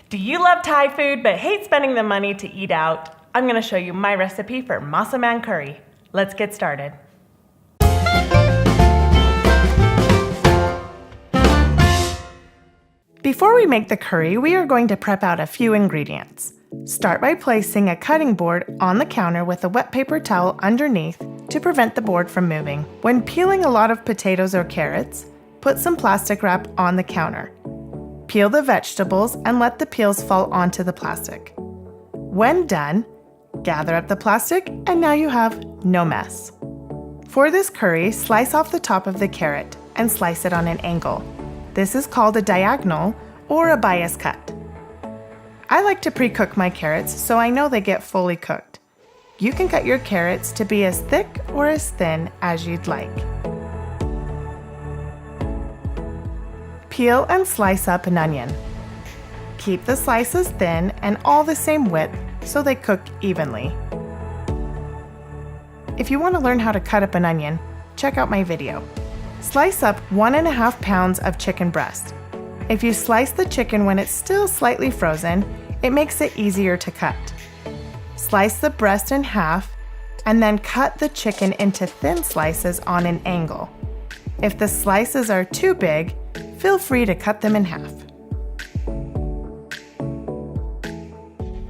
Do you love Thai food but hate spending the money to eat out? I'm going to show you my recipe for Massaman curry. Let's get started. Before we make the curry, we are going to prep out a few ingredients. Start by placing a cutting board on the counter with a wet paper towel underneath to prevent the board from moving. When peeling a lot of potatoes or carrots, put some plastic wrap on the counter. Peel the vegetables and let the peels fall onto the plastic. When done, gather up the plastic and now you have no mess. For this curry, slice off the top of the carrot and slice it on an angle. This is called a diagonal or a bias cut. I like to pre-cook my carrots so I know they get fully cooked. You can cut your carrots to be as thick or as thin as you'd like. Peel and slice up an onion. Keep the slices thin and all the same width so they cook evenly. If you want to learn how to cut up an onion, check out my video. Slice up 1.5 pounds of chicken breast. If you slice the chicken when it's still slightly frozen, it makes it easier to cut. Slice the breast in half and then cut the chicken into thin slices on an angle. If the slices are too big, feel free to cut them in half.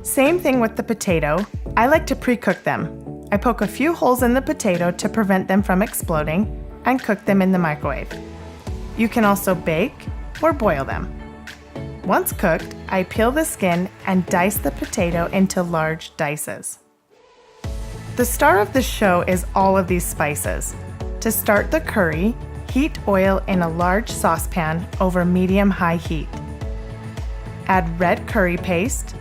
Same thing with the potato. I like to pre-cook them. I poke a few holes in the potato to prevent them from exploding and cook them in the microwave. You can also bake or boil them. Once cooked, I peel the skin and dice the potato into large dices. The star of the show is all of these spices. To start the curry, heat oil in a large saucepan over medium-high heat. Add red curry paste,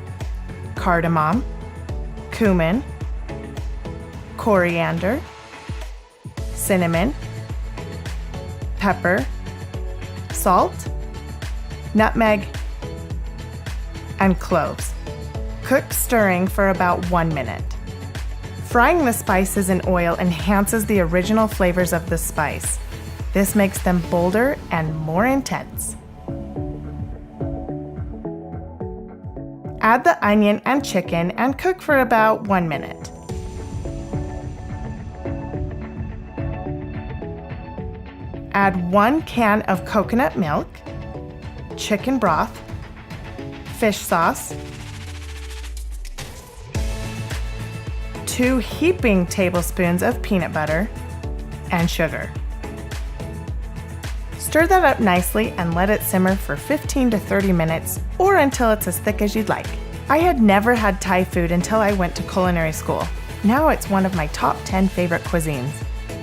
cardamom, cumin, coriander, cinnamon, pepper, salt, nutmeg, and cloves. Cook stirring for about 1 minute. Frying the spices in oil enhances the original flavors of the spice. This makes them bolder and more intense. Add the onion and chicken and cook for about 1 minute. Add 1 can of coconut milk, chicken broth, fish sauce, 2 heaping tablespoons of peanut butter, and sugar. Stir that up nicely and let it simmer for 15 to 30 minutes or until it's as thick as you'd like. I had never had Thai food until I went to culinary school. Now it's one of my top 10 favorite cuisines.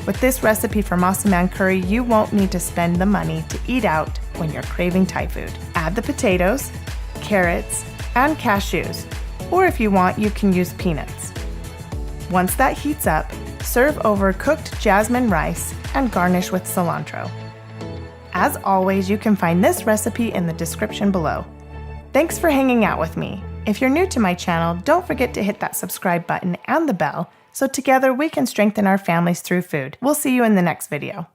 With this recipe for Massaman curry, you won't need to spend the money to eat out when you're craving Thai food. Add the potatoes, carrots, and cashews, or if you want, you can use peanuts. Once that heats up, serve over cooked jasmine rice and garnish with cilantro. As always, you can find this recipe in the description below. Thanks for hanging out with me. If you're new to my channel, don't forget to hit that subscribe button and the bell so together we can strengthen our families through food. We'll see you in the next video.